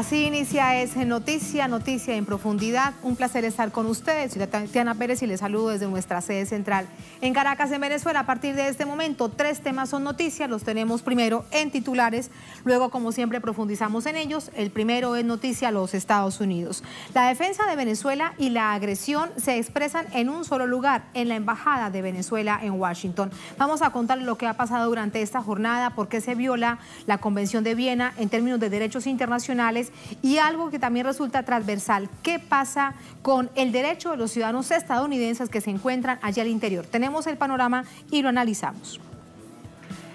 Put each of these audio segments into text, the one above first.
Así inicia Es Noticia, Noticia en Profundidad. Un placer estar con ustedes. Soy Tatiana Pérez y les saludo desde nuestra sede central en Caracas, en Venezuela. A partir de este momento, 3 temas son noticias. Los tenemos primero en titulares, luego, como siempre, profundizamos en ellos. El primero es noticia a los Estados Unidos. La defensa de Venezuela y la agresión se expresan en un solo lugar, en la Embajada de Venezuela en Washington. Vamos a contarles lo que ha pasado durante esta jornada, por qué se viola la Convención de Viena en términos de derechos internacionales y algo que también resulta transversal. ¿Qué pasa con el derecho de los ciudadanos estadounidenses que se encuentran allá al interior? Tenemos el panorama y lo analizamos.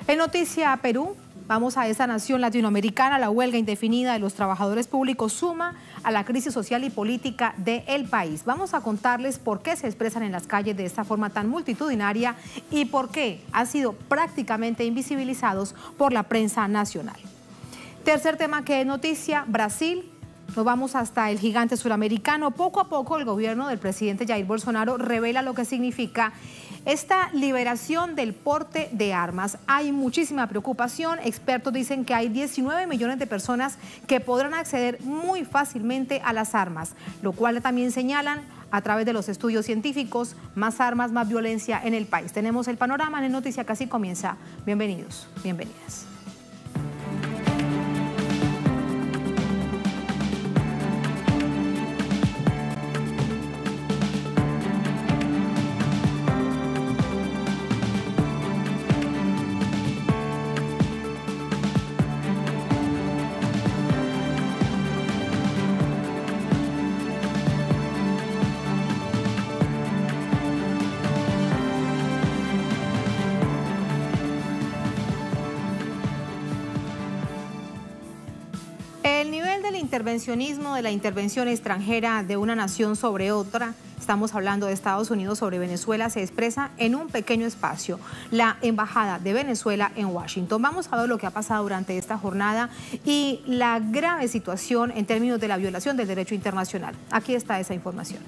En Noticia Perú, vamos a esta nación latinoamericana. La huelga indefinida de los trabajadores públicos suma a la crisis social y política del país. Vamos a contarles por qué se expresan en las calles de esta forma tan multitudinaria y por qué han sido prácticamente invisibilizados por la prensa nacional. Tercer tema que es noticia, Brasil. Nos vamos hasta el gigante suramericano. Poco a poco el gobierno del presidente Jair Bolsonaro revela lo que significa esta liberación del porte de armas. Hay muchísima preocupación. Expertos dicen que hay 19 millones de personas que podrán acceder muy fácilmente a las armas, lo cual también señalan a través de los estudios científicos, más armas, más violencia en el país. Tenemos el panorama en Noticia que así comienza. Bienvenidos, bienvenidas. Intervencionismo de la intervención extranjera de una nación sobre otra, estamos hablando de Estados Unidos sobre Venezuela, se expresa en un pequeño espacio, la Embajada de Venezuela en Washington. Vamos a ver lo que ha pasado durante esta jornada y la grave situación en términos de la violación del derecho internacional. Aquí está esa información.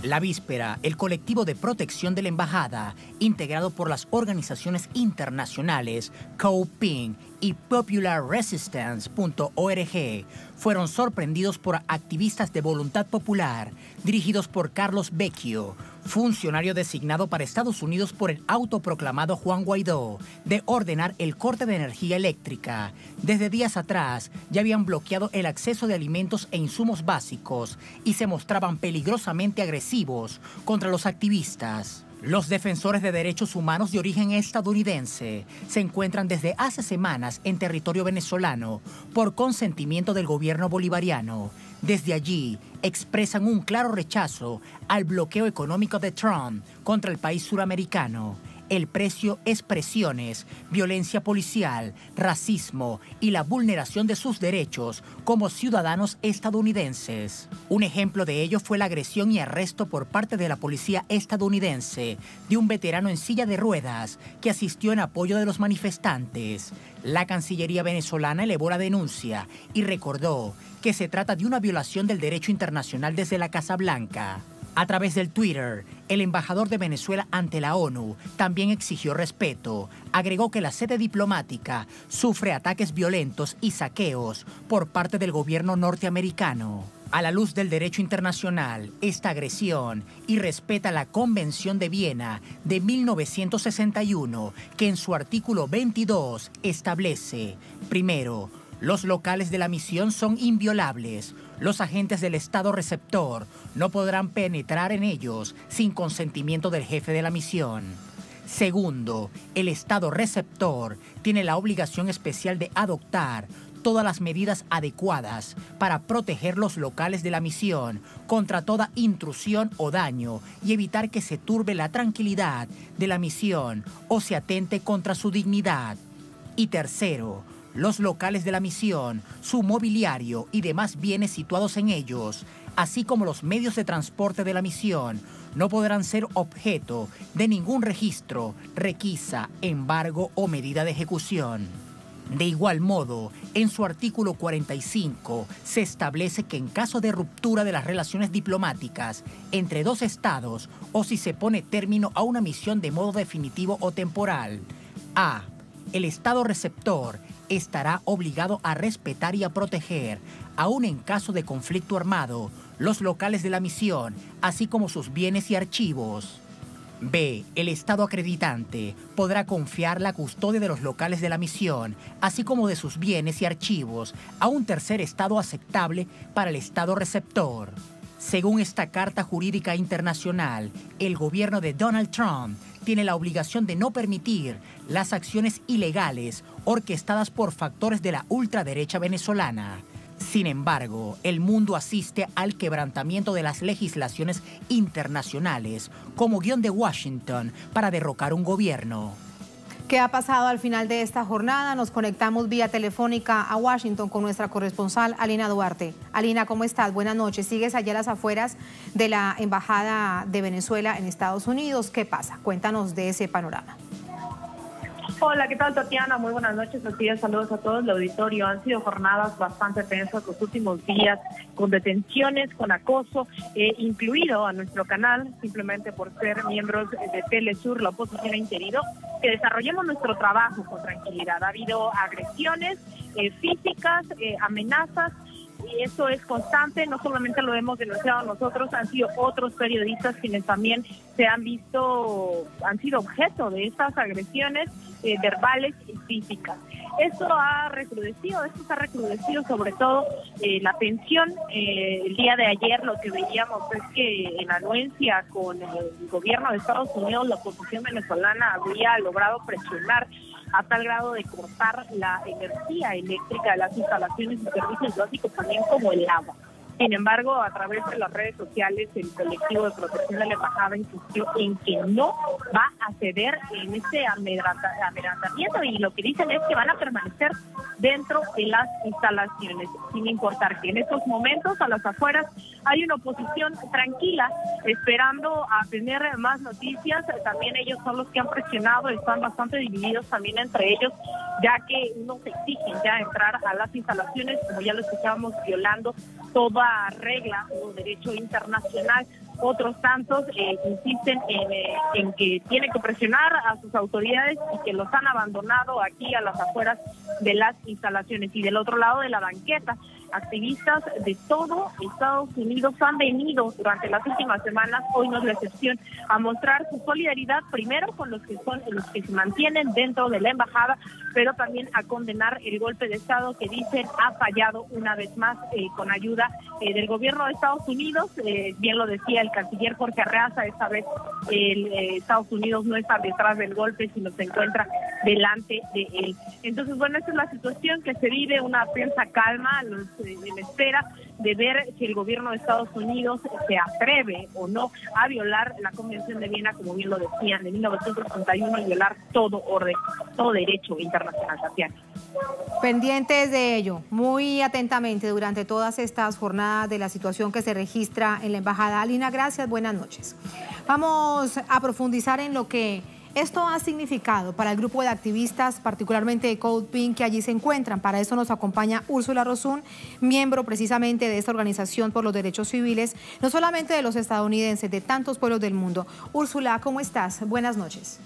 La víspera, el colectivo de protección de la embajada, integrado por las organizaciones internacionales COPING y PopularResistance.org, fueron sorprendidos por activistas de Voluntad Popular, dirigidos por Carlos Vecchio, funcionario designado para Estados Unidos por el autoproclamado Juan Guaidó, de ordenar el corte de energía eléctrica. Desde días atrás ya habían bloqueado el acceso de alimentos e insumos básicos y se mostraban peligrosamente agresivos contra los activistas. Los defensores de derechos humanos de origen estadounidense se encuentran desde hace semanas en territorio venezolano por consentimiento del gobierno bolivariano. Desde allí expresan un claro rechazo al bloqueo económico de Trump contra el país suramericano. El precio es presiones, violencia policial, racismo y la vulneración de sus derechos como ciudadanos estadounidenses. Un ejemplo de ello fue la agresión y arresto por parte de la policía estadounidense de un veterano en silla de ruedas que asistió en apoyo de los manifestantes. La Cancillería venezolana elevó la denuncia y recordó que se trata de una violación del derecho internacional desde la Casa Blanca. A través del Twitter, el embajador de Venezuela ante la ONU también exigió respeto. Agregó que la sede diplomática sufre ataques violentos y saqueos por parte del gobierno norteamericano. A la luz del derecho internacional, esta agresión irrespeta la Convención de Viena de 1961, que en su artículo 22 establece, primero, los locales de la misión son inviolables. Los agentes del Estado receptor no podrán penetrar en ellos sin consentimiento del jefe de la misión. Segundo, el Estado receptor tiene la obligación especial de adoptar todas las medidas adecuadas para proteger los locales de la misión contra toda intrusión o daño y evitar que se turbe la tranquilidad de la misión o se atente contra su dignidad. Y tercero, los locales de la misión, su mobiliario y demás bienes situados en ellos, así como los medios de transporte de la misión, no podrán ser objeto de ningún registro, requisa, embargo o medida de ejecución. De igual modo, en su artículo 45 se establece que en caso de ruptura de las relaciones diplomáticas entre dos estados o si se pone término a una misión de modo definitivo o temporal, a. el Estado receptor estará obligado a respetar y a proteger, aun en caso de conflicto armado, los locales de la misión, así como sus bienes y archivos. B. El Estado acreditante podrá confiar la custodia de los locales de la misión, así como de sus bienes y archivos, a un tercer Estado aceptable para el Estado receptor. Según esta Carta Jurídica Internacional, el gobierno de Donald Trump tiene la obligación de no permitir las acciones ilegales orquestadas por factores de la ultraderecha venezolana. Sin embargo, el mundo asiste al quebrantamiento de las legislaciones internacionales como guión de Washington para derrocar un gobierno. ¿Qué ha pasado al final de esta jornada? Nos conectamos vía telefónica a Washington con nuestra corresponsal Alina Duarte. Alina, ¿cómo estás? Buenas noches. Sigues allá a las afueras de la Embajada de Venezuela en Estados Unidos. ¿Qué pasa? Cuéntanos de ese panorama. Hola, ¿qué tal, Tatiana? Muy buenas noches. Así es, saludos a todos el auditorio. Han sido jornadas bastante tensas los últimos días, con detenciones, con acoso, incluido a nuestro canal, simplemente por ser miembros de Telesur, la oposición ha impedido que desarrollemos nuestro trabajo con tranquilidad. Ha habido agresiones físicas, amenazas, y eso es constante. No solamente lo hemos denunciado nosotros, han sido otros periodistas quienes también han sido objeto de estas agresiones verbales y físicas. Esto se ha recrudecido sobre todo la tensión. El día de ayer lo que veíamos es que en anuencia con el gobierno de Estados Unidos, la oposición venezolana había logrado presionar a tal grado de cortar la energía eléctrica de las instalaciones y servicios básicos, también como el agua. Sin embargo, a través de las redes sociales, el colectivo de protección de la embajada insistió en que no va a ceder en este amedrentamiento, y lo que dicen es que van a permanecer dentro de las instalaciones, sin importar que en estos momentos a las afueras hay una oposición tranquila, esperando a tener más noticias. También ellos son los que han presionado, están bastante divididos también entre ellos, ya que unos exigen ya entrar a las instalaciones, como ya lo escuchábamos, violando toda regla o derecho internacional. Otros tantos insisten en que tienen que presionar a sus autoridades y que los han abandonado aquí a las afueras de las instalaciones. Y del otro lado de la banqueta, activistas de todo Estados Unidos han venido durante las últimas semanas, hoy no es la excepción, a mostrar su solidaridad primero con los que se mantienen dentro de la embajada, pero también a condenar el golpe de Estado que dicen ha fallado una vez más, con ayuda del gobierno de Estados Unidos. Bien lo decía el canciller Jorge Arreaza, esta vez Estados Unidos no está detrás del golpe, sino se encuentra delante de él. Entonces, bueno, esta es la situación que se vive, una tensa calma en espera de ver si el gobierno de Estados Unidos se atreve o no a violar la Convención de Viena, como bien lo decían, de 1931, y violar todo orden, todo derecho internacional. Tatiana. Pendientes de ello, muy atentamente durante todas estas jornadas de la situación que se registra en la embajada. Alina, gracias, buenas noches. Vamos a profundizar en lo que esto ha significado para el grupo de activistas, particularmente de Code Pink, que allí se encuentran. Para eso nos acompaña Úrsula Rosún, miembro precisamente de esta organización por los derechos civiles, no solamente de los estadounidenses, de tantos pueblos del mundo. Úrsula, ¿cómo estás? Buenas noches.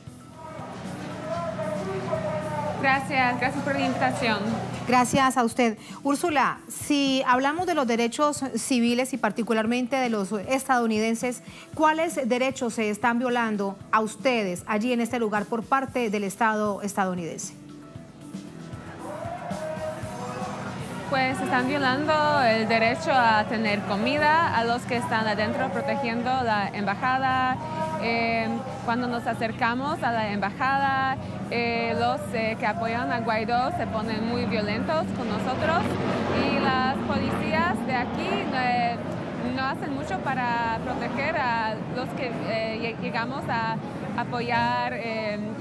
Gracias por la invitación. Gracias a usted. Úrsula, si hablamos de los derechos civiles y particularmente de los estadounidenses, ¿cuáles derechos se están violando a ustedes allí en este lugar por parte del Estado estadounidense? Pues están violando el derecho a tener comida a los que están adentro protegiendo la embajada. Cuando nos acercamos a la embajada, los que apoyan a Guaidó se ponen muy violentos con nosotros, y las policías de aquí no hacen mucho para proteger a los que llegamos a apoyar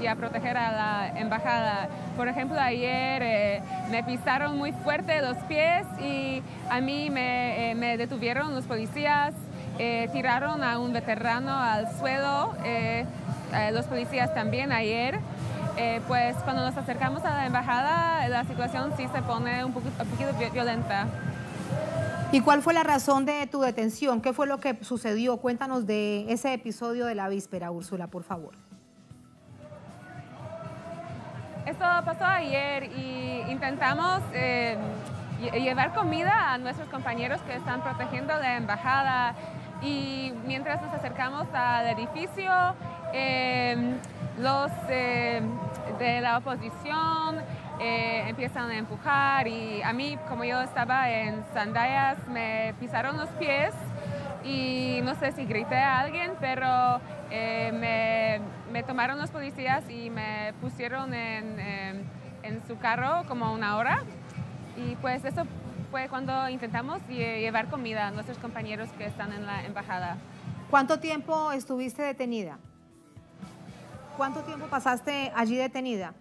y a proteger a la embajada. Por ejemplo, ayer me pisaron muy fuerte los pies y a mí me detuvieron los policías, tiraron a un veterano al suelo, los policías también ayer. Pues cuando nos acercamos a la embajada, la situación sí se pone un poquito violenta. ¿Y cuál fue la razón de tu detención? ¿Qué fue lo que sucedió? Cuéntanos de ese episodio de la víspera, Úrsula, por favor. Esto pasó ayer y intentamos llevar comida a nuestros compañeros que están protegiendo la embajada, y mientras nos acercamos al edificio, los de la oposición empiezan a empujar, y a mí, como yo estaba en sandalias, me pisaron los pies y no sé si grité a alguien, pero me tomaron los policías y me pusieron en su carro como una hora, y pues eso fue cuando intentamos llevar comida a nuestros compañeros que están en la embajada. ¿Cuánto tiempo estuviste detenida? ¿Cuánto tiempo pasaste allí detenida?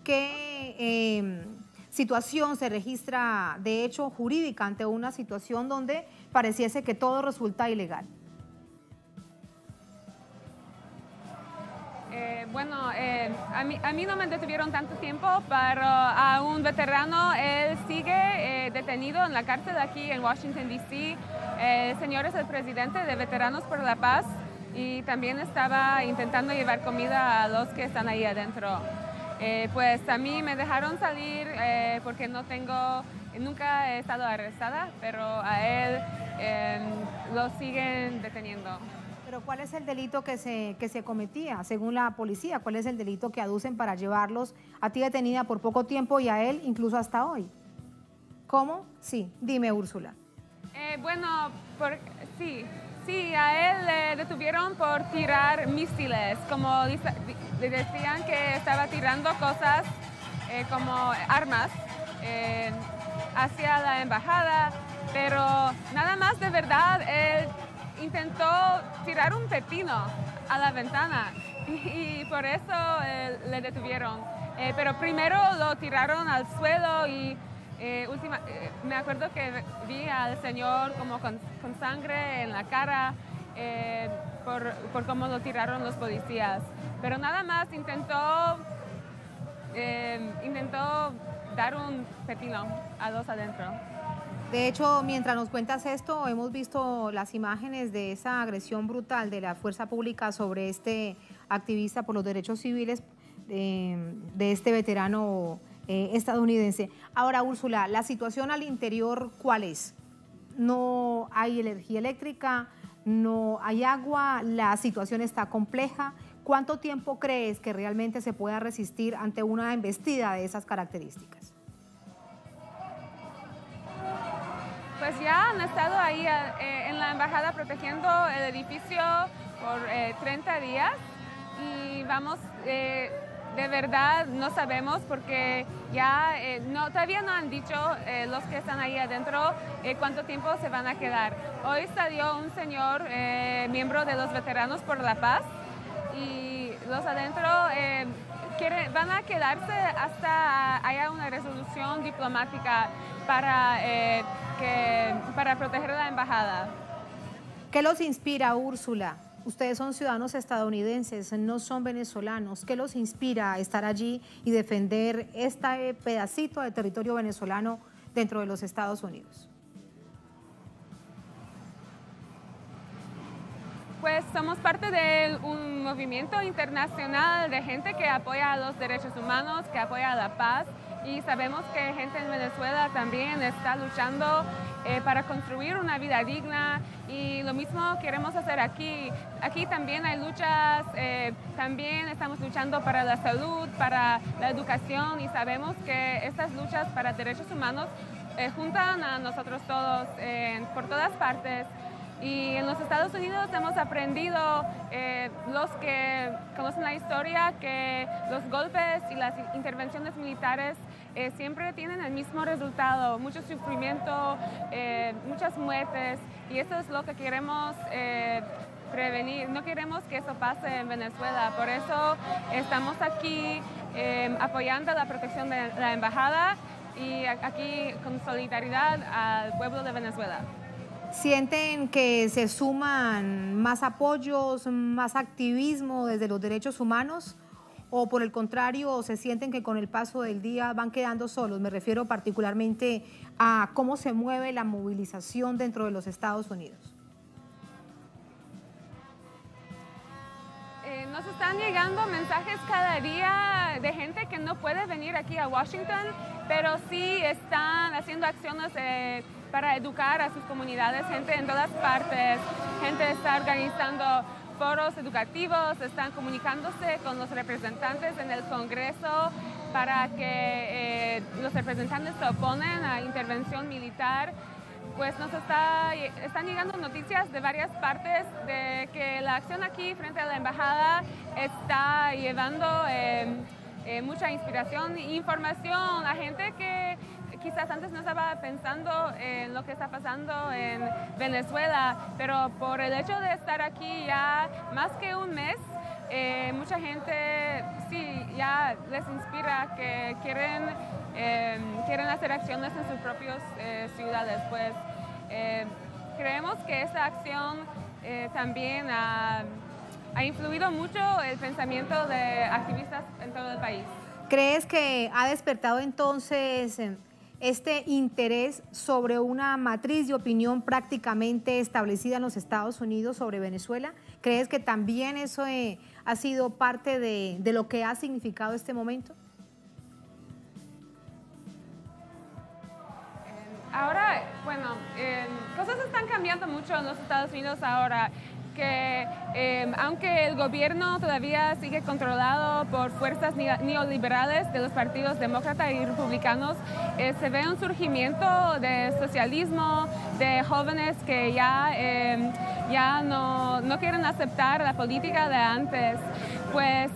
¿Qué situación se registra de hecho jurídica ante una situación donde pareciese que todo resulta ilegal? A mí no me detuvieron tanto tiempo, pero a un veterano, él sigue detenido en la cárcel aquí en Washington, D.C. El señor es el presidente de Veteranos por la Paz y también estaba intentando llevar comida a los que están ahí adentro. Pues a mí me dejaron salir porque nunca he estado arrestada, pero a él lo siguen deteniendo. Pero ¿cuál es el delito que se cometía según la policía? ¿Cuál es el delito que aducen para llevarlos a ti detenida por poco tiempo y a él incluso hasta hoy? ¿Cómo? Sí, dime, Úrsula. Sí, a él le detuvieron por tirar misiles, como le decían que estaba tirando cosas como armas hacia la embajada, pero nada más de verdad él intentó tirar un pepino a la ventana y por eso le detuvieron. Pero primero lo tiraron al suelo y me acuerdo que vi al señor como con sangre en la cara por cómo lo tiraron los policías. Pero nada más intentó dar un pepino a los adentro. De hecho, mientras nos cuentas esto, hemos visto las imágenes de esa agresión brutal de la fuerza pública sobre este activista por los derechos civiles, de este veterano estadounidense. Ahora, Úrsula, ¿la situación al interior cuál es? No hay energía eléctrica, no hay agua, la situación está compleja. ¿Cuánto tiempo crees que realmente se pueda resistir ante una embestida de esas características? Pues ya han estado ahí en la embajada protegiendo el edificio por 30 días y vamos, de verdad no sabemos porque ya todavía no han dicho los que están ahí adentro cuánto tiempo se van a quedar. Hoy salió un señor, miembro de los Veteranos por la Paz, y los adentro van a quedarse hasta haya una resolución diplomática para proteger la embajada. ¿Qué los inspira, Úrsula? Ustedes son ciudadanos estadounidenses, no son venezolanos. ¿Qué los inspira a estar allí y defender este pedacito de territorio venezolano dentro de los Estados Unidos? Pues somos parte de un movimiento internacional de gente que apoya a los derechos humanos, que apoya a la paz, y sabemos que gente en Venezuela también está luchando para construir una vida digna, y lo mismo queremos hacer aquí. Aquí también hay luchas, también estamos luchando para la salud, para la educación, y sabemos que estas luchas para derechos humanos juntan a nosotros todos por todas partes. Y en los Estados Unidos hemos aprendido, los que conocen la historia, que los golpes y las intervenciones militares siempre tienen el mismo resultado: mucho sufrimiento, muchas muertes, y eso es lo que queremos prevenir. No queremos que eso pase en Venezuela, por eso estamos aquí apoyando la protección de la embajada y aquí con solidaridad al pueblo de Venezuela. ¿Sienten que se suman más apoyos, más activismo desde los derechos humanos? ¿O por el contrario, se sienten que con el paso del día van quedando solos? Me refiero particularmente a cómo se mueve la movilización dentro de los Estados Unidos. Nos están llegando mensajes cada día de gente que no puede venir aquí a Washington, pero sí están haciendo acciones para educar a sus comunidades, gente en todas partes, gente está organizando foros educativos, están comunicándose con los representantes en el Congreso para que los representantes se oponen a intervención militar. Pues nos están llegando noticias de varias partes de que la acción aquí frente a la embajada está llevando mucha inspiración e información a gente que quizás antes no estaba pensando en lo que está pasando en Venezuela, pero por el hecho de estar aquí ya más que un mes, mucha gente sí ya les inspira que quieren hacer acciones en sus propias ciudades. Pues creemos que esta acción también ha influido mucho el pensamiento de activistas en todo el país. ¿Crees que ha despertado entonces este interés sobre una matriz de opinión prácticamente establecida en los Estados Unidos sobre Venezuela? ¿Crees que también eso ha sido parte de lo que ha significado este momento? Ahora, bueno, cosas están cambiando mucho en los Estados Unidos ahora, que aunque el gobierno todavía sigue controlado por fuerzas neoliberales de los partidos demócratas y republicanos, se ve un surgimiento de socialismo, de jóvenes que ya no quieren aceptar la política de antes. Pues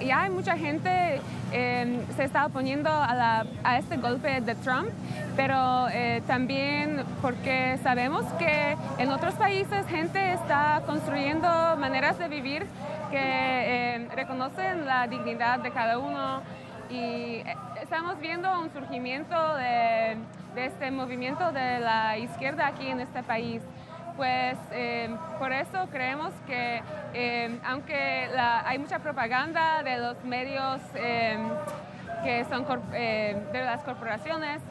ya hay mucha gente se está oponiendo a este golpe de Trump, pero también porque sabemos que en otros países gente está construyendo maneras de vivir que reconocen la dignidad de cada uno y estamos viendo un surgimiento de este movimiento de la izquierda aquí en este país. Pues por eso creemos que aunque hay mucha propaganda de los medios que son de las corporaciones,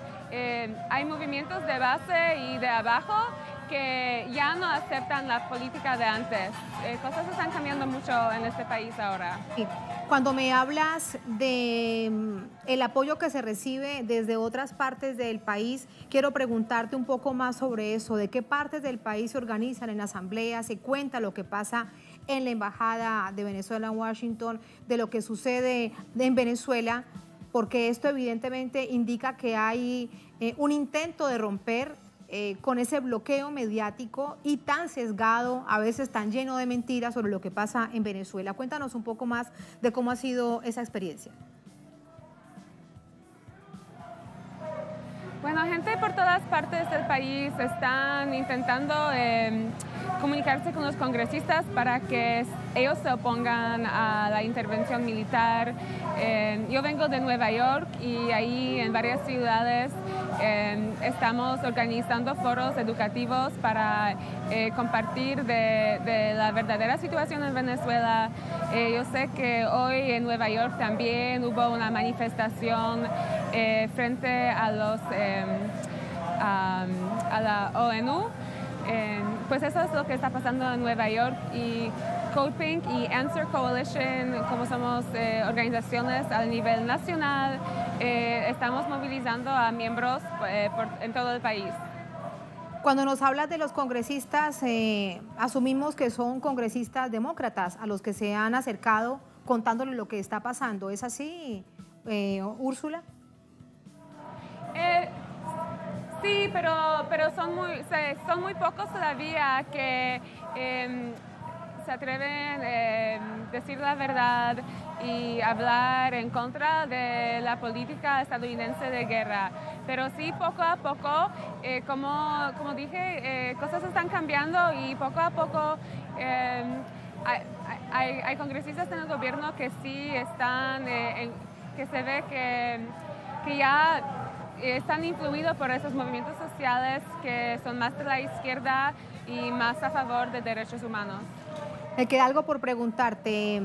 hay movimientos de base y de abajo que ya no aceptan la política de antes. Cosas están cambiando mucho en este país ahora. Sí. Cuando me hablas de el apoyo que se recibe desde otras partes del país, quiero preguntarte un poco más sobre eso, de qué partes del país se organizan en asambleas, se cuenta lo que pasa en la Embajada de Venezuela en Washington, de lo que sucede en Venezuela, porque esto evidentemente indica que hay un intento de romper con ese bloqueo mediático y tan sesgado, a veces tan lleno de mentiras sobre lo que pasa en Venezuela. Cuéntanos un poco más de cómo ha sido esa experiencia. Bueno, gente por todas partes del país están intentando comunicarse con los congresistas para que ellos se opongan a la intervención militar. Yo vengo de Nueva York y ahí en varias ciudades estamos organizando foros educativos para compartir de la verdadera situación en Venezuela. Yo sé que hoy en Nueva York también hubo una manifestación frente a la ONU. Pues eso es lo que está pasando en Nueva York y Code Pink y Answer Coalition, como somos organizaciones a nivel nacional, estamos movilizando a miembros en todo el país. Cuando nos hablas de los congresistas, asumimos que son congresistas demócratas a los que se han acercado contándole lo que está pasando. ¿Es así, Úrsula? Sí, pero son muy pocos todavía que se atreven a decir la verdad y hablar en contra de la política estadounidense de guerra. Pero sí, poco a poco, como dije, cosas están cambiando y poco a poco hay congresistas en el gobierno que sí están, que se ve que ya están influidos por esos movimientos sociales que son más de la izquierda y más a favor de derechos humanos. Me queda algo por preguntarte.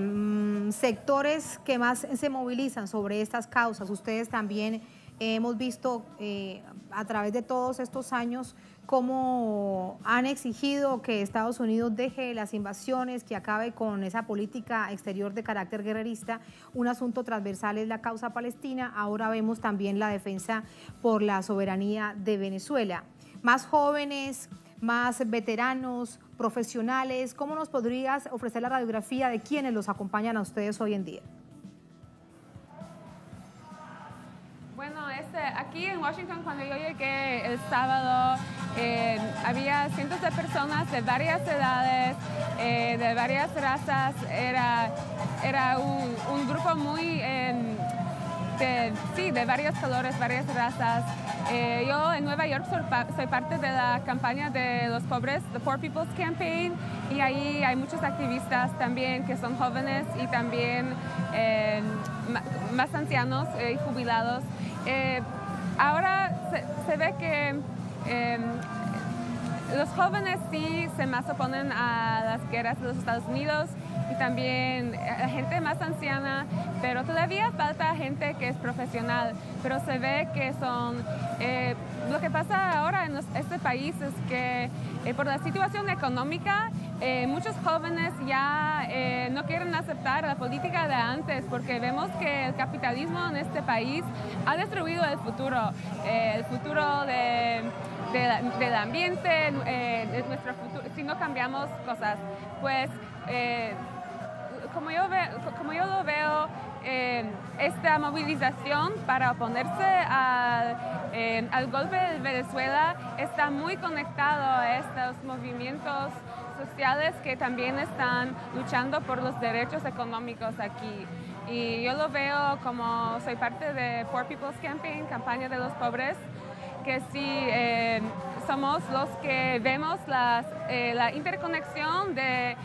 Sectores que más se movilizan sobre estas causas. Ustedes también hemos visto a través de todos estos años cómo han exigido que Estados Unidos deje las invasiones, que acabe con esa política exterior de carácter guerrerista. Un asunto transversal es la causa palestina. Ahora vemos también la defensa por la soberanía de Venezuela. Más jóvenes, más veteranos, profesionales. ¿Cómo nos podrías ofrecer la radiografía de quienes los acompañan a ustedes hoy en día? Bueno, aquí en Washington, cuando yo llegué el sábado, había cientos de personas de varias edades, de varias razas. Era un grupo muy de varios colores, varias razas. Yo en Nueva York soy parte de la campaña de los pobres, The Poor People's Campaign, y ahí hay muchos activistas también que son jóvenes y también más ancianos y jubilados. Ahora se ve que los jóvenes sí se más oponen a las guerras de los Estados Unidos y también la gente más anciana, pero todavía falta gente que es profesional, pero se ve que son... lo que pasa ahora en este país es que por la situación económica, muchos jóvenes ya no quieren aceptar la política de antes porque vemos que el capitalismo en este país ha destruido el futuro del ambiente, de nuestro futuro. Si no cambiamos cosas, pues como yo lo veo, esta movilización para oponerse al golpe de Venezuela está muy conectado a estos movimientos sociales que también están luchando por los derechos económicos aquí. Y yo lo veo como soy parte de Poor People's Campaign, campaña de los pobres, que sí somos los que vemos la interconexión de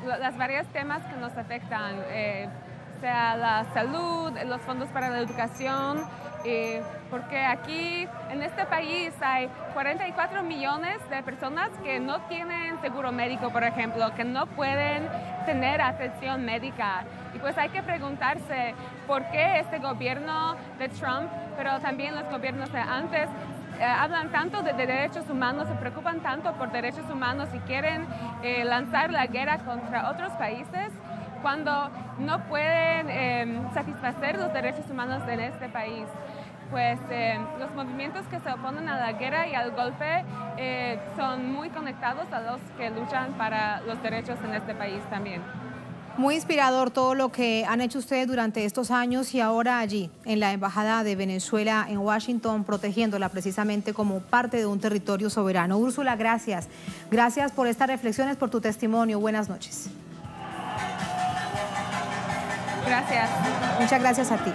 las varios temas que nos afectan, sea la salud, los fondos para la educación, porque aquí en este país hay 44 millones de personas que no tienen seguro médico, por ejemplo, que no pueden tener atención médica. Y pues hay que preguntarse por qué este gobierno de Trump, pero también los gobiernos de antes, hablan tanto de derechos humanos, se preocupan tanto por derechos humanos y quieren lanzar la guerra contra otros países cuando no pueden satisfacer los derechos humanos en este país. Pues los movimientos que se oponen a la guerra y al golpe son muy conectados a los que luchan para los derechos en este país también. Muy inspirador todo lo que han hecho ustedes durante estos años y ahora allí en la Embajada de Venezuela en Washington, protegiéndola precisamente como parte de un territorio soberano. Úrsula, gracias. Gracias por estas reflexiones, por tu testimonio. Buenas noches. Gracias. Muchas gracias a ti.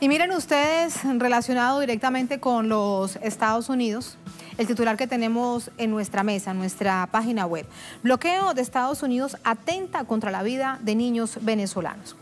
Y miren ustedes, relacionado directamente con los Estados Unidos, el titular que tenemos en nuestra mesa, en nuestra página web. Bloqueo de Estados Unidos atenta contra la vida de niños venezolanos.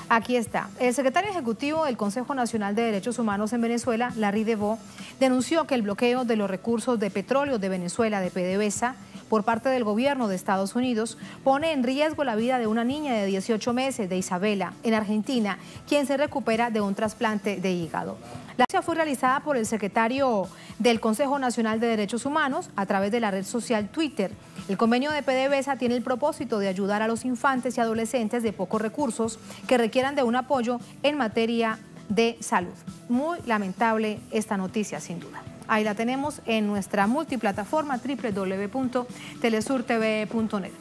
Aquí está. El secretario ejecutivo del Consejo Nacional de Derechos Humanos en Venezuela, Larry DeVos, denunció que el bloqueo de los recursos de petróleo de Venezuela, de PDVSA, por parte del gobierno de Estados Unidos, pone en riesgo la vida de una niña de 18 meses, de Isabela, en Argentina, quien se recupera de un trasplante de hígado. La denuncia fue realizada por el secretario del Consejo Nacional de Derechos Humanos a través de la red social Twitter. El convenio de PDVSA tiene el propósito de ayudar a los infantes y adolescentes de pocos recursos que requieran de un apoyo en materia de salud. Muy lamentable esta noticia, sin duda. Ahí la tenemos en nuestra multiplataforma www.telesurtv.net.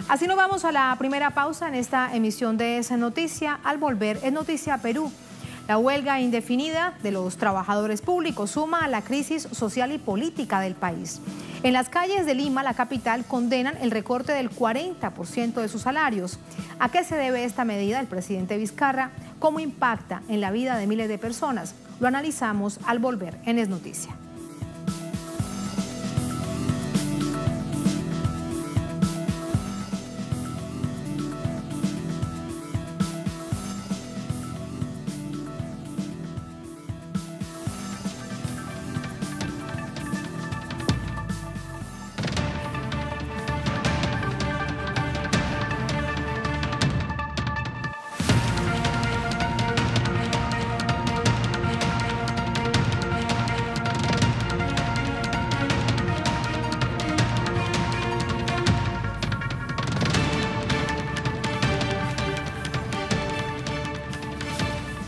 Así nos vamos a la primera pausa en esta emisión de Es Noticia. Al volver, Es Noticia Perú. La huelga indefinida de los trabajadores públicos suma a la crisis social y política del país. En las calles de Lima, la capital, condenan el recorte del 40% de sus salarios. ¿A qué se debe esta medida? El presidente Vizcarra, ¿cómo impacta en la vida de miles de personas? Lo analizamos al volver en Es Noticia.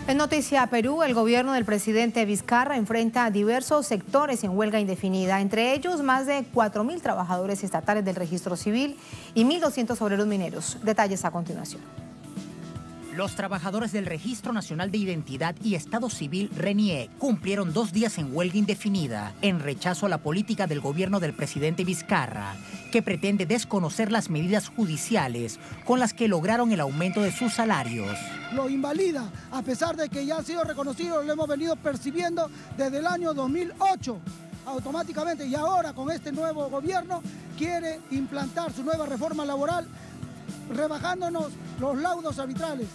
En Noticia Perú, el gobierno del presidente Vizcarra enfrenta a diversos sectores en huelga indefinida, entre ellos más de 4.000 trabajadores estatales del registro civil y 1.200 obreros mineros. Detalles a continuación. Los trabajadores del Registro Nacional de Identidad y Estado Civil, RENIE, cumplieron 2 días en huelga indefinida en rechazo a la política del gobierno del presidente Vizcarra, que pretende desconocer las medidas judiciales con las que lograron el aumento de sus salarios. Lo invalida, a pesar de que ya ha sido reconocido, lo hemos venido percibiendo desde el año 2008. Automáticamente, y ahora con este nuevo gobierno quiere implantar su nueva reforma laboral, rebajándonos los laudos arbitrales,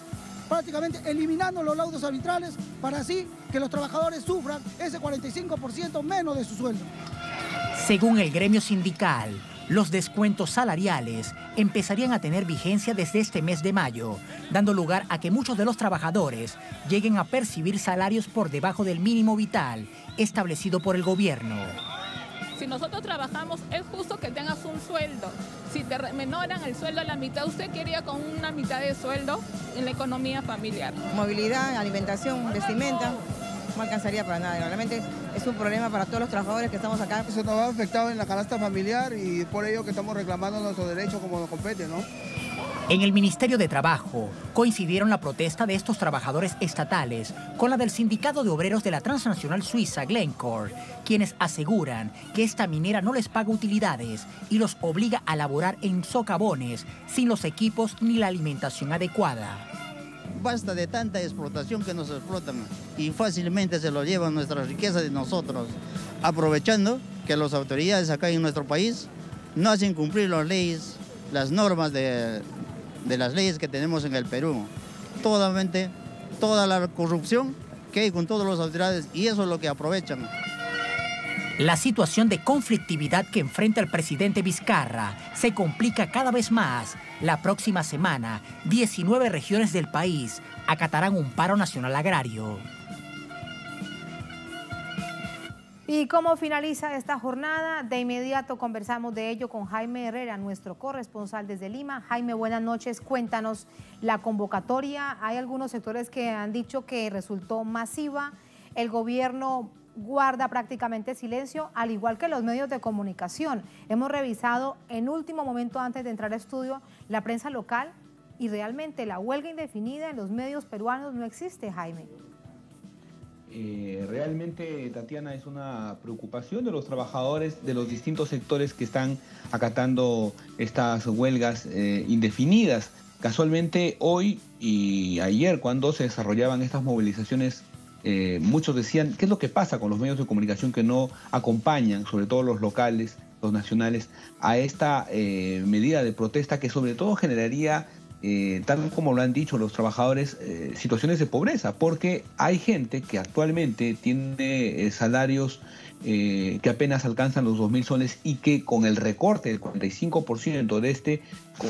prácticamente eliminando los laudos arbitrales para así que los trabajadores sufran ese 45% menos de su sueldo. Según el gremio sindical, los descuentos salariales empezarían a tener vigencia desde este mes de mayo, dando lugar a que muchos de los trabajadores lleguen a percibir salarios por debajo del mínimo vital establecido por el gobierno. Si nosotros trabajamos, es justo que tengas un sueldo. Si te menoran el sueldo a la mitad, usted quería con una mitad de sueldo en la economía familiar. Movilidad, alimentación, vestimenta, no alcanzaría para nada. Realmente es un problema para todos los trabajadores que estamos acá. Eso nos ha afectado en la canasta familiar y por ello que estamos reclamando nuestros derechos como nos compete, ¿no? En el Ministerio de Trabajo coincidieron la protesta de estos trabajadores estatales con la del Sindicato de Obreros de la Transnacional Suiza, Glencore, quienes aseguran que esta minera no les paga utilidades y los obliga a laborar en socavones sin los equipos ni la alimentación adecuada. Basta de tanta explotación que nos explotan y fácilmente se lo llevan nuestra riqueza de nosotros, aprovechando que las autoridades acá en nuestro país no hacen cumplir las leyes, las normas de las leyes que tenemos en el Perú. Toda la corrupción que hay con todas las autoridades, y eso es lo que aprovechan. La situación de conflictividad que enfrenta el presidente Vizcarra se complica cada vez más. La próxima semana, 19 regiones del país acatarán un paro nacional agrario. ¿Y cómo finaliza esta jornada? De inmediato conversamos de ello con Jaime Herrera, nuestro corresponsal desde Lima. Jaime, buenas noches. Cuéntanos la convocatoria. Hay algunos sectores que han dicho que resultó masiva. El gobierno guarda prácticamente silencio, al igual que los medios de comunicación. Hemos revisado en último momento antes de entrar a estudio la prensa local y realmente la huelga indefinida en los medios peruanos no existe, Jaime. Realmente, Tatiana, es una preocupación de los trabajadores de los distintos sectores que están acatando estas huelgas indefinidas. Casualmente hoy y ayer, cuando se desarrollaban estas movilizaciones, muchos decían, ¿qué es lo que pasa con los medios de comunicación que no acompañan, sobre todo los locales, los nacionales, a esta medida de protesta que sobre todo generaría, tal como lo han dicho los trabajadores, situaciones de pobreza? Porque hay gente que actualmente tiene salarios que apenas alcanzan los 2.000 soles y que con el recorte del 45% de este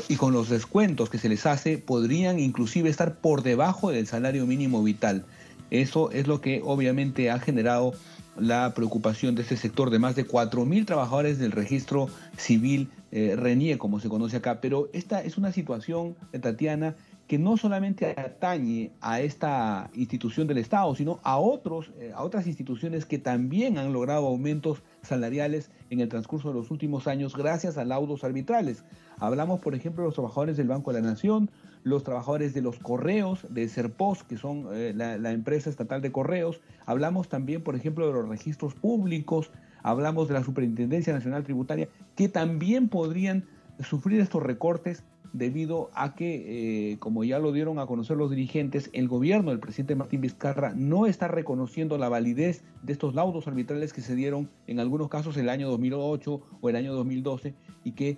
y con los descuentos que se les hace, podrían inclusive estar por debajo del salario mínimo vital. Eso es lo que obviamente ha generado la preocupación de este sector de más de 4.000 trabajadores del registro civil, RENIE, como se conoce acá. Pero esta es una situación, Tatiana, que no solamente atañe a esta institución del Estado, sino a otras instituciones que también han logrado aumentos salariales en el transcurso de los últimos años gracias a laudos arbitrales. Hablamos, por ejemplo, de los trabajadores del Banco de la Nación, los trabajadores de los correos, de Serpos, que son la empresa estatal de correos. Hablamos también, por ejemplo, de los registros públicos, hablamos de la Superintendencia Nacional Tributaria, que también podrían sufrir estos recortes debido a que, como ya lo dieron a conocer los dirigentes, el gobierno del presidente Martín Vizcarra no está reconociendo la validez de estos laudos arbitrales que se dieron en algunos casos el año 2008 o el año 2012 y que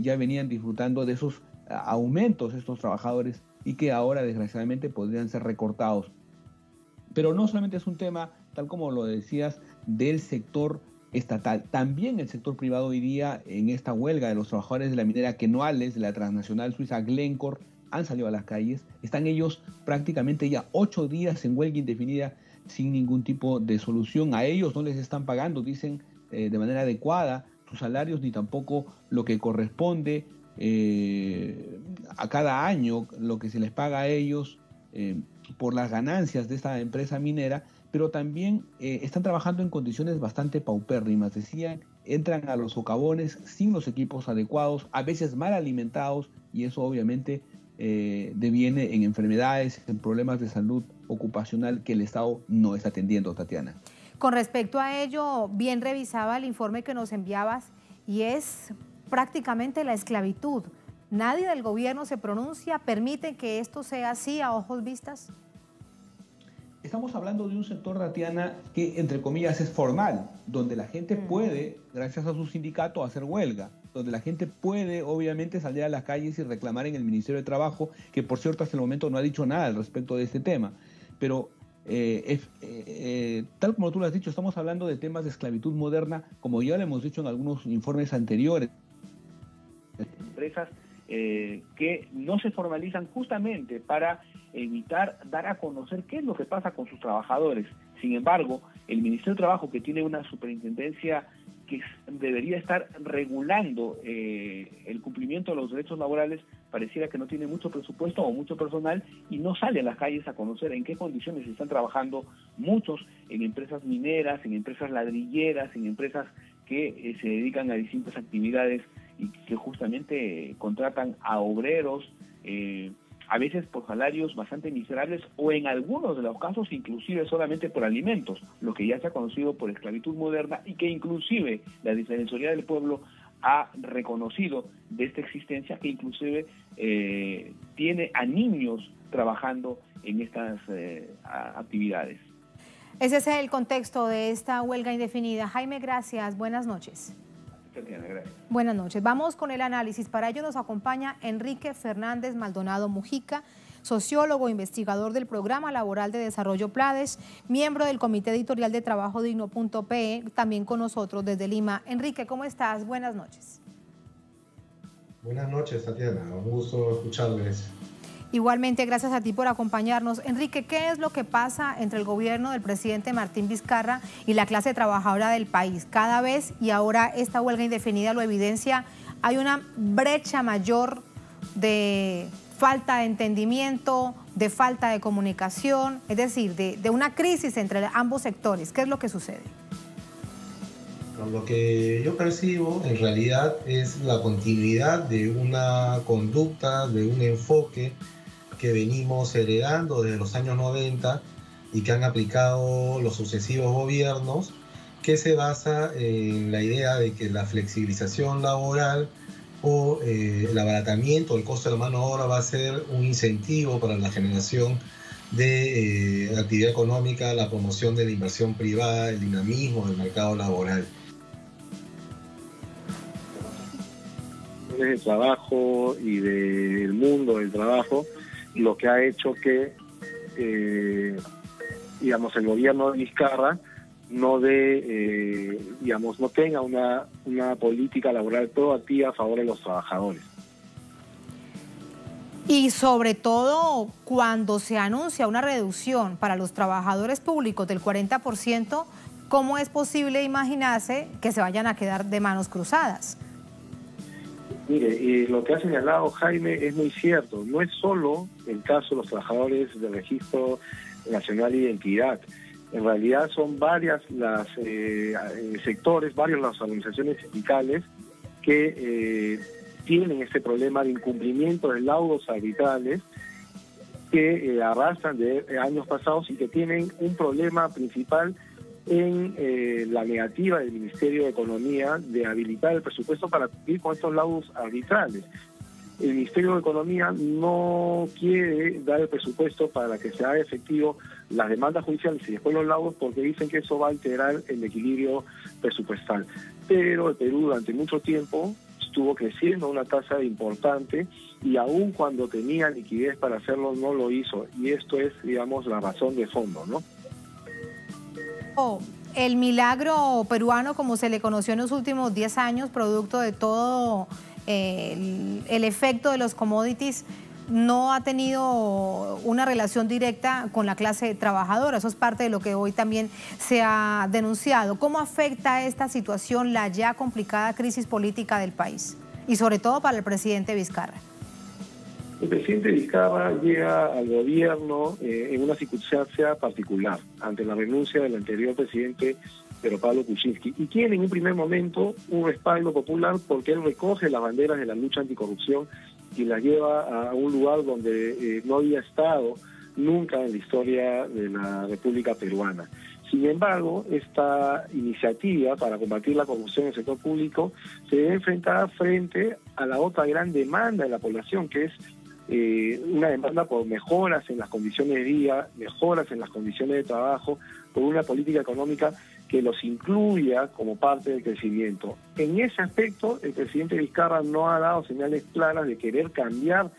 ya venían disfrutando de esos aumentos estos trabajadores y que ahora desgraciadamente podrían ser recortados. Pero no solamente es un tema, tal como lo decías, del sector estatal, también el sector privado iría en esta huelga de los trabajadores de la minera Quenuales, de la transnacional suiza Glencore, han salido a las calles, están ellos prácticamente ya 8 días en huelga indefinida sin ningún tipo de solución. A ellos no les están pagando, dicen, de manera adecuada sus salarios, ni tampoco lo que corresponde a cada año, lo que se les paga a ellos por las ganancias de esta empresa minera, pero también están trabajando en condiciones bastante paupérrimas. Decían, entran a los socavones sin los equipos adecuados, a veces mal alimentados, y eso obviamente deviene en enfermedades, en problemas de salud ocupacional que el Estado no está atendiendo, Tatiana. Con respecto a ello, bien revisaba el informe que nos enviabas y es prácticamente la esclavitud. ¿Nadie del gobierno se pronuncia, permite que esto sea así a ojos vistas? Estamos hablando de un sector, Tatiana, que entre comillas es formal, donde la gente puede, gracias a su sindicato, hacer huelga, donde la gente puede obviamente salir a las calles y reclamar en el Ministerio de Trabajo, que por cierto hasta el momento no ha dicho nada al respecto de este tema. Pero tal como tú lo has dicho, estamos hablando de temas de esclavitud moderna, como ya lo hemos dicho en algunos informes anteriores. Empresas que no se formalizan justamente para evitar dar a conocer qué es lo que pasa con sus trabajadores. Sin embargo, el Ministerio de Trabajo, que tiene una superintendencia que debería estar regulando el cumplimiento de los derechos laborales, pareciera que no tiene mucho presupuesto o mucho personal y no sale a las calles a conocer en qué condiciones están trabajando muchos en empresas mineras, en empresas ladrilleras, en empresas que se dedican a distintas actividades y que justamente contratan a obreros, a veces por salarios bastante miserables o en algunos de los casos inclusive solamente por alimentos, lo que ya se ha conocido por esclavitud moderna y que inclusive la Defensoría del Pueblo ha reconocido de esta existencia, que inclusive tiene a niños trabajando en estas actividades. Ese es el contexto de esta huelga indefinida. Jaime, gracias. Buenas noches. Gracias. Buenas noches. Vamos con el análisis. Para ello nos acompaña Enrique Fernández Maldonado Mujica, sociólogo, investigador del Programa Laboral de Desarrollo PLADES, miembro del Comité Editorial de Trabajo Digno.pe, también con nosotros desde Lima. Enrique, ¿cómo estás? Buenas noches. Buenas noches, Tatiana. Un gusto escucharles. Igualmente, gracias a ti por acompañarnos. Enrique, ¿qué es lo que pasa entre el gobierno del presidente Martín Vizcarra y la clase trabajadora del país? Cada vez, y ahora esta huelga indefinida lo evidencia, hay una brecha mayor de falta de entendimiento, de falta de comunicación, es decir, de una crisis entre ambos sectores. ¿Qué es lo que sucede? Lo que yo percibo en realidad es la continuidad de una conducta, de un enfoque que venimos heredando desde los años 90 y que han aplicado los sucesivos gobiernos, que se basa en la idea de que la flexibilización laboral o el abaratamiento del costo de la mano de obra va a ser un incentivo para la generación de actividad económica, la promoción de la inversión privada, el dinamismo del mercado laboral. Del trabajo y del mundo del trabajo, lo que ha hecho que digamos, el gobierno de Vizcarra no tenga una política laboral proactiva a favor de los trabajadores. Y sobre todo cuando se anuncia una reducción para los trabajadores públicos del 40%, ¿cómo es posible imaginarse que se vayan a quedar de manos cruzadas? Mire, lo que ha señalado Jaime es muy cierto. No es solo el caso de los trabajadores del Registro Nacional de Identidad. En realidad son varias las sectores, varias las organizaciones sindicales que tienen este problema de incumplimiento de laudos arbitrales que arrastran de años pasados y que tienen un problema principal en la negativa del Ministerio de Economía de habilitar el presupuesto para cumplir con estos laudos arbitrales. El Ministerio de Economía no quiere dar el presupuesto para que se haga efectivo las demandas judiciales y después los laudos, porque dicen que eso va a alterar el equilibrio presupuestal. Pero el Perú durante mucho tiempo estuvo creciendo a una tasa importante y aun cuando tenía liquidez para hacerlo no lo hizo, y esto es, digamos, la razón de fondo, ¿no? El milagro peruano, como se le conoció en los últimos 10 años, producto de todo el efecto de los commodities, no ha tenido una relación directa con la clase trabajadora. Eso es parte de lo que hoy también se ha denunciado. ¿Cómo afecta esta situación la ya complicada crisis política del país? Y sobre todo para el presidente Vizcarra. El presidente Vizcarra llega al gobierno en una circunstancia particular, ante la renuncia del anterior presidente Pedro Pablo Kuczynski, y tiene en un primer momento un respaldo popular porque él recoge las banderas de la lucha anticorrupción y las lleva a un lugar donde no había estado nunca en la historia de la República Peruana. Sin embargo, esta iniciativa para combatir la corrupción en el sector público se debe enfrentar frente a la otra gran demanda de la población, que es una demanda por mejoras en las condiciones de vida, mejoras en las condiciones de trabajo, por una política económica que los incluya como parte del crecimiento. En ese aspecto, el presidente Vizcarra no ha dado señales claras de querer cambiar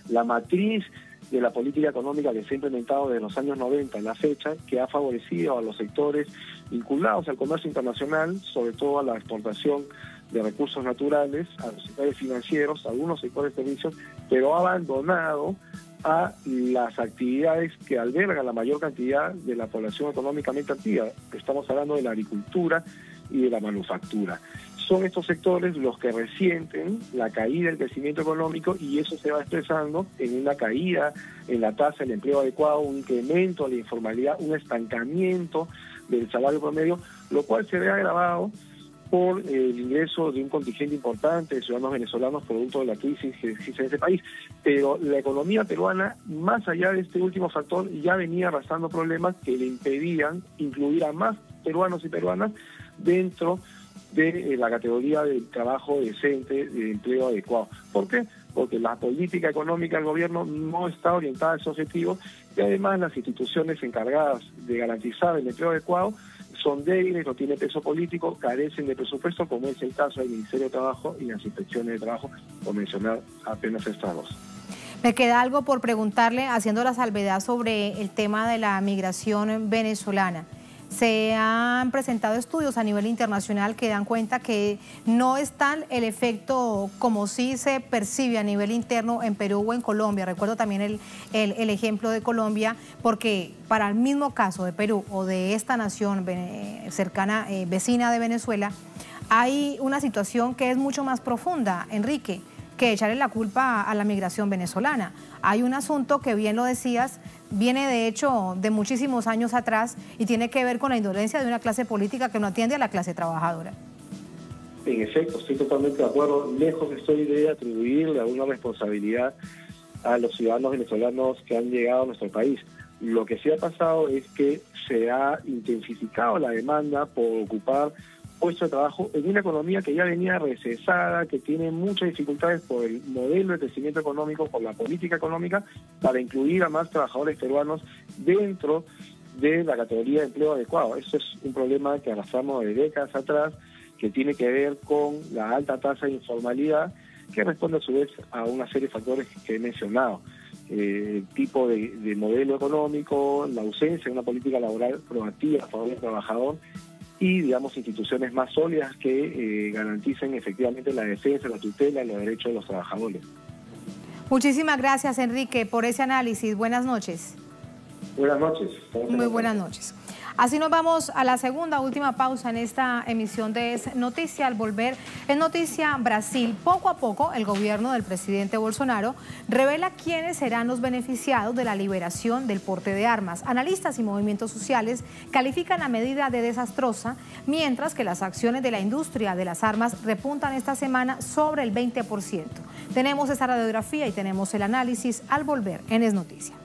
la matriz de la política económica que se ha implementado desde los años 90 en la fecha, que ha favorecido a los sectores vinculados al comercio internacional, sobre todo a la exportación de recursos naturales, a los sectores financieros, a algunos sectores de servicios, pero ha abandonado a las actividades que albergan la mayor cantidad de la población económicamente activa. Estamos hablando de la agricultura y de la manufactura. Son estos sectores los que resienten la caída del crecimiento económico, y eso se va expresando en una caída en la tasa del empleo adecuado, un incremento de la informalidad, un estancamiento del salario promedio, lo cual se ve agravado por el ingreso de un contingente importante de ciudadanos venezolanos producto de la crisis que existe en ese país. Pero la economía peruana, más allá de este último factor, ya venía arrastrando problemas que le impedían incluir a más peruanos y peruanas dentro de la categoría del trabajo decente, de empleo adecuado. ¿Por qué? Porque la política económica del gobierno no está orientada a ese objetivo, y además las instituciones encargadas de garantizar el empleo adecuado son débiles, no tienen peso político, carecen de presupuesto, como es el caso del Ministerio de Trabajo y las inspecciones de trabajo, por mencionar apenas estas dos. Me queda algo por preguntarle, haciendo la salvedad sobre el tema de la migración venezolana. Se han presentado estudios a nivel internacional que dan cuenta que no es tal el efecto como sí se percibe a nivel interno en Perú o en Colombia. Recuerdo también el ejemplo de Colombia, porque para el mismo caso de Perú o de esta nación cercana, vecina de Venezuela, hay una situación que es mucho más profunda, Enrique, que echarle la culpa a la migración venezolana. Hay un asunto que, bien lo decías, viene de hecho de muchísimos años atrás y tiene que ver con la indolencia de una clase política que no atiende a la clase trabajadora. En efecto, estoy totalmente de acuerdo. Lejos estoy de atribuirle alguna responsabilidad a los ciudadanos venezolanos que han llegado a nuestro país. Lo que sí ha pasado es que se ha intensificado la demanda por ocupar puestos de trabajo en una economía que ya venía recesada, que tiene muchas dificultades por el modelo de crecimiento económico, por la política económica, para incluir a más trabajadores peruanos dentro de la categoría de empleo adecuado. Eso es un problema que arrastramos de décadas atrás, que tiene que ver con la alta tasa de informalidad, que responde a su vez a una serie de factores que he mencionado. El tipo de modelo económico, la ausencia de una política laboral proactiva a favor del trabajador, y, digamos, instituciones más sólidas que garanticen efectivamente la defensa, la tutela y los derechos de los trabajadores. Muchísimas gracias, Enrique, por ese análisis. Buenas noches. Buenas noches. Muy buenas noches. Así nos vamos a la segunda, última pausa en esta emisión de Es Noticia. Al volver, Es Noticia Brasil. Poco a poco, el gobierno del presidente Bolsonaro revela quiénes serán los beneficiados de la liberación del porte de armas. Analistas y movimientos sociales califican la medida de desastrosa, mientras que las acciones de la industria de las armas repuntan esta semana sobre el 20%. Tenemos esa radiografía y tenemos el análisis al volver en Es Noticia.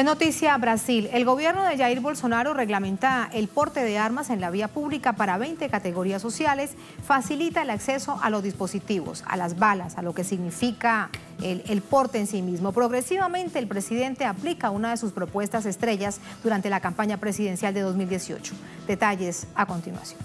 Es noticia Brasil. El gobierno de Jair Bolsonaro reglamenta el porte de armas en la vía pública para 20 categorías sociales, facilita el acceso a los dispositivos, a las balas, a lo que significa el porte en sí mismo. Progresivamente el presidente aplica una de sus propuestas estrellas durante la campaña presidencial de 2018. Detalles a continuación.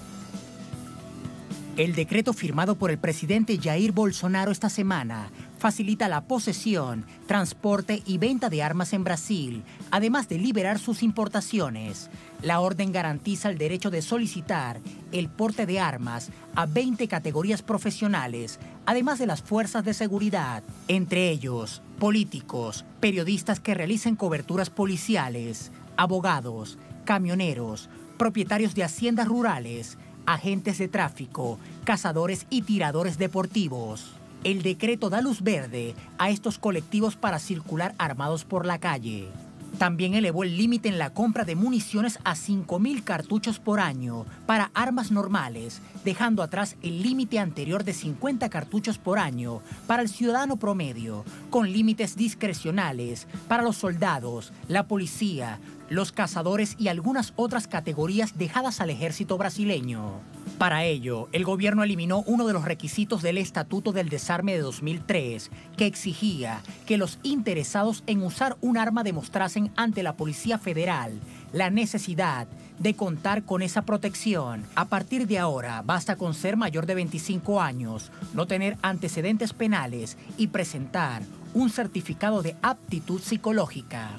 El decreto firmado por el presidente Jair Bolsonaro esta semana facilita la posesión, transporte y venta de armas en Brasil, además de liberar sus importaciones. La orden garantiza el derecho de solicitar el porte de armas a 20 categorías profesionales, además de las fuerzas de seguridad, entre ellos políticos, periodistas que realicen coberturas policiales, abogados, camioneros, propietarios de haciendas rurales, agentes de tráfico, cazadores y tiradores deportivos. El decreto da luz verde a estos colectivos para circular armados por la calle. También elevó el límite en la compra de municiones a 5.000 cartuchos por año para armas normales, dejando atrás el límite anterior de 50 cartuchos por año para el ciudadano promedio, con límites discrecionales para los soldados, la policía, los cazadores y algunas otras categorías dejadas al ejército brasileño. Para ello, el gobierno eliminó uno de los requisitos del Estatuto del Desarme de 2003, que exigía que los interesados en usar un arma demostrasen ante la Policía Federal la necesidad de contar con esa protección. A partir de ahora, basta con ser mayor de 25 años, no tener antecedentes penales y presentar un certificado de aptitud psicológica.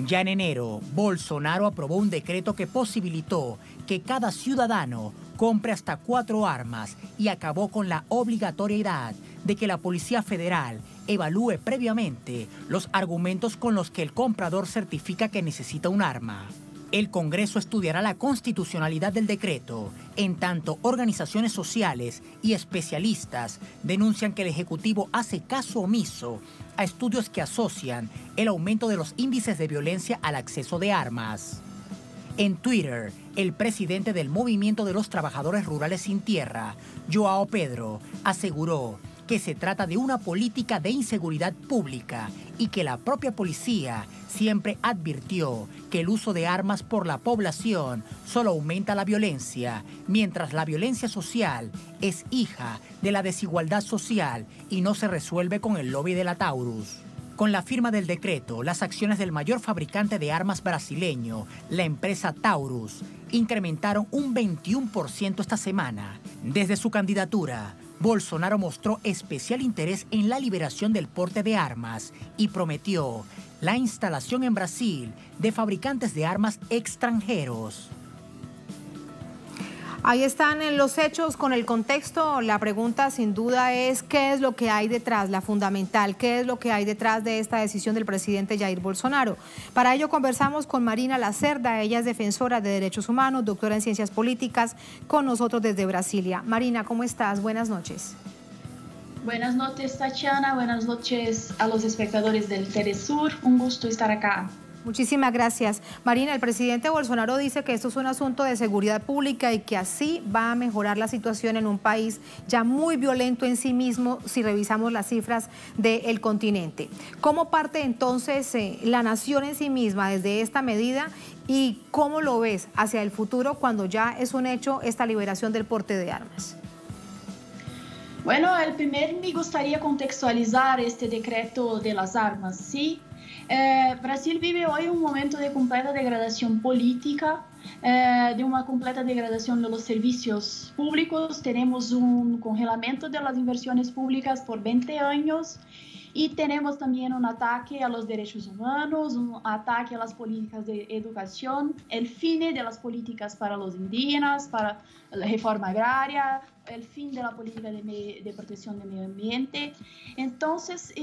Ya en enero, Bolsonaro aprobó un decreto que posibilitó que cada ciudadano compre hasta 4 armas y acabó con la obligatoriedad de que la Policía Federal evalúe previamente los argumentos con los que el comprador certifica que necesita un arma. El Congreso estudiará la constitucionalidad del decreto, en tanto organizaciones sociales y especialistas denuncian que el Ejecutivo hace caso omiso a estudios que asocian el aumento de los índices de violencia al acceso de armas. En Twitter, el presidente del Movimiento de los Trabajadores Rurales Sin Tierra, João Pedro, aseguró que se trata de una política de inseguridad pública y que la propia policía siempre advirtió que el uso de armas por la población solo aumenta la violencia, mientras la violencia social es hija de la desigualdad social y no se resuelve con el lobby de la Taurus. Con la firma del decreto, las acciones del mayor fabricante de armas brasileño, la empresa Taurus, incrementaron un 21% esta semana. Desde su candidatura, Bolsonaro mostró especial interés en la liberación del porte de armas y prometió la instalación en Brasil de fabricantes de armas extranjeros. Ahí están los hechos con el contexto. La pregunta sin duda es ¿qué es lo que hay detrás? La fundamental, ¿qué es lo que hay detrás de esta decisión del presidente Jair Bolsonaro? Para ello conversamos con Marina Lacerda, ella es defensora de derechos humanos, doctora en ciencias políticas, con nosotros desde Brasilia. Marina, ¿cómo estás? Buenas noches. Buenas noches, Tatiana. Buenas noches a los espectadores del Telesur. Un gusto estar acá. Muchísimas gracias. Marina, el presidente Bolsonaro dice que esto es un asunto de seguridad pública y que así va a mejorar la situación en un país ya muy violento en sí mismo si revisamos las cifras del continente. ¿Cómo parte entonces la nación en sí misma desde esta medida y cómo lo ves hacia el futuro cuando ya es un hecho esta liberación del porte de armas? Bueno, primero me gustaría contextualizar este decreto de las armas, ¿sí? Brasil vive hoy un momento de completa degradación política, de una completa degradación de los servicios públicos. Tenemos un congelamiento de las inversiones públicas por 20 años y tenemos también un ataque a los derechos humanos, un ataque a las políticas de educación, el fin de las políticas para los indígenas, para la reforma agraria, el fin de la política de protección del medio ambiente. Entonces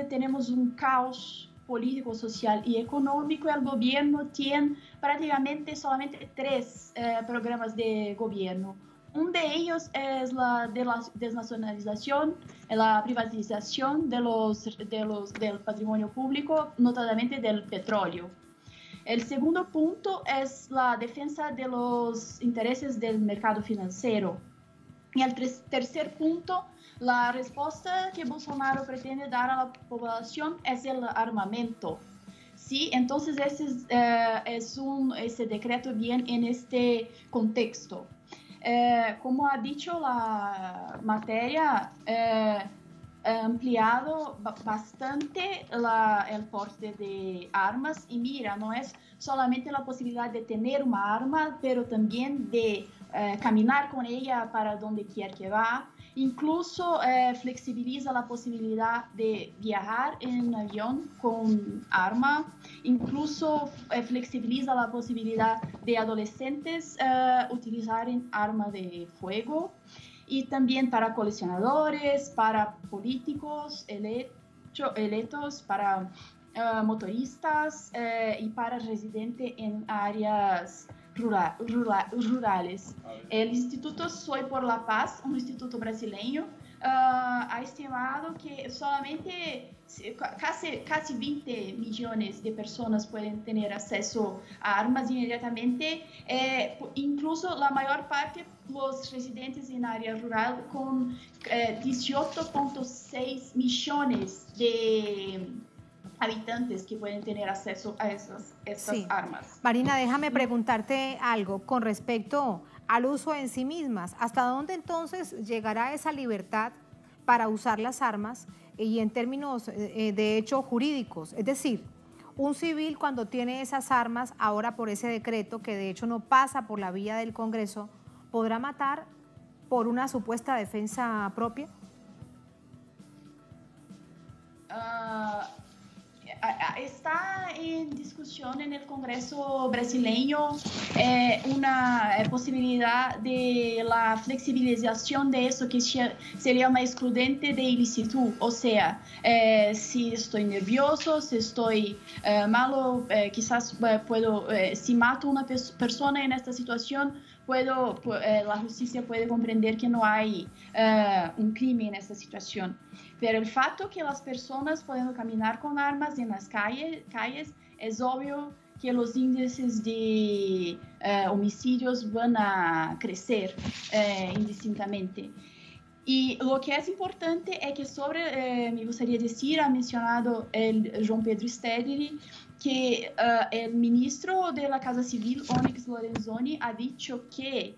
tenemos un caos político, social y económico. El gobierno tiene prácticamente solamente 3 programas de gobierno. Uno de ellos es la desnacionalización, la privatización del patrimonio público, notadamente del petróleo. El segundo punto es la defensa de los intereses del mercado financiero. Y el tercer punto, la respuesta que Bolsonaro pretende dar a la población es el armamento. Sí, entonces ese decreto viene en este contexto. Como ha dicho la materia, ha ampliado bastante el porte de armas y mira, no es solamente la posibilidad de tener una arma, pero también de caminar con ella para donde quiera que va. Incluso flexibiliza la posibilidad de viajar en avión con arma. Incluso flexibiliza la posibilidad de adolescentes utilizar arma de fuego. Y también para coleccionadores, para políticos electos, para motoristas y para residentes en áreas rurales. El Instituto Soy por la Paz, un instituto brasileño, ha estimado que solamente casi 20 millones de personas pueden tener acceso a armas inmediatamente, incluso la mayor parte los residentes en área rural con 18.6 millones de habitantes que pueden tener acceso a estas armas. Marina, déjame preguntarte algo con respecto al uso en sí mismas. ¿Hasta dónde entonces llegará esa libertad para usar las armas y en términos de hecho jurídicos? Es decir, un civil cuando tiene esas armas, ahora por ese decreto que de hecho no pasa por la vía del Congreso, ¿podrá matar por una supuesta defensa propia? Está en discusión en el Congreso brasileño una posibilidad de la flexibilización de eso que sería una excludente de ilicitud. O sea, si estoy nervioso, si estoy malo, quizás puedo, si mato a una persona en esta situación, la justicia puede comprender que no hay un crimen en esta situación. Pero el fato que las personas pueden caminar con armas en las calles es obvio que los índices de homicidios van a crecer indistintamente. Y lo que es importante es que me gustaría decir, ha mencionado el João Pedro Stedley, que el ministro de la Casa Civil, Onyx Lorenzoni, ha dicho que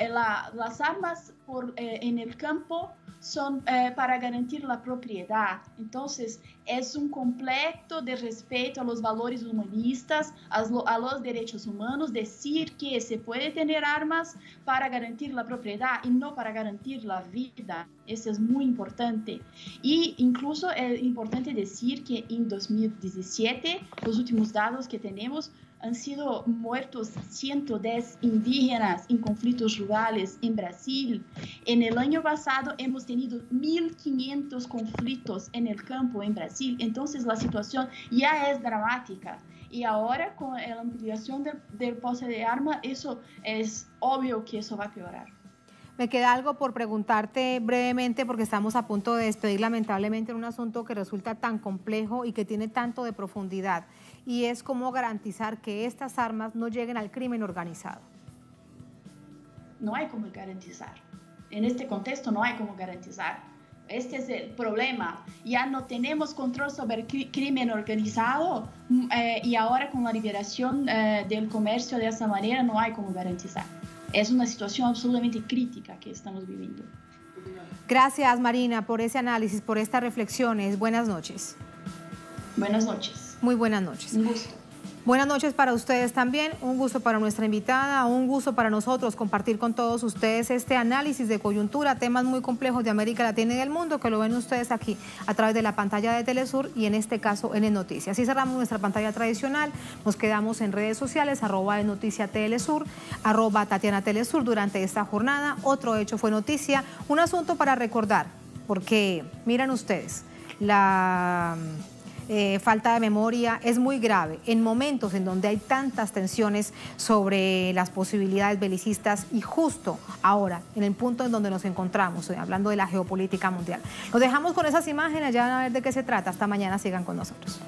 las armas en el campo son para garantir la propiedad. Entonces, es un completo de respeto a los valores humanistas, a los derechos humanos, decir que se puede tener armas para garantir la propiedad y no para garantir la vida. Eso es muy importante. Y incluso es importante decir que en 2017, los últimos datos que tenemos, han sido muertos 110 indígenas en conflictos rurales en Brasil. En el año pasado hemos tenido 1.500 conflictos en el campo en Brasil. Entonces la situación ya es dramática. Y ahora con la ampliación del pose de armas, eso es obvio que eso va a empeorar. Me queda algo por preguntarte brevemente porque estamos a punto de despedir lamentablemente en un asunto que resulta tan complejo y que tiene tanto de profundidad, y es cómo garantizar que estas armas no lleguen al crimen organizado. No hay cómo garantizar. En este contexto no hay cómo garantizar. Este es el problema. Ya no tenemos control sobre el crimen organizado y ahora con la liberación del comercio de esa manera no hay cómo garantizar. Es una situación absolutamente crítica que estamos viviendo. Gracias, Marina, por ese análisis, por estas reflexiones. Buenas noches. Buenas noches. Muy buenas noches. Un gusto. Buenas noches para ustedes también, un gusto para nuestra invitada, un gusto para nosotros compartir con todos ustedes este análisis de coyuntura, temas muy complejos de América Latina y del mundo, que lo ven ustedes aquí a través de la pantalla de Telesur y en este caso en Noticias. Así cerramos nuestra pantalla tradicional, nos quedamos en redes sociales, @Noticia Telesur, @Tatiana Telesur durante esta jornada. Otro hecho fue noticia, un asunto para recordar, porque miran ustedes, la falta de memoria es muy grave en momentos en donde hay tantas tensiones sobre las posibilidades belicistas y justo ahora, en el punto en donde nos encontramos, hablando de la geopolítica mundial. Los dejamos con esas imágenes, ya van a ver de qué se trata. Hasta mañana, sigan con nosotros.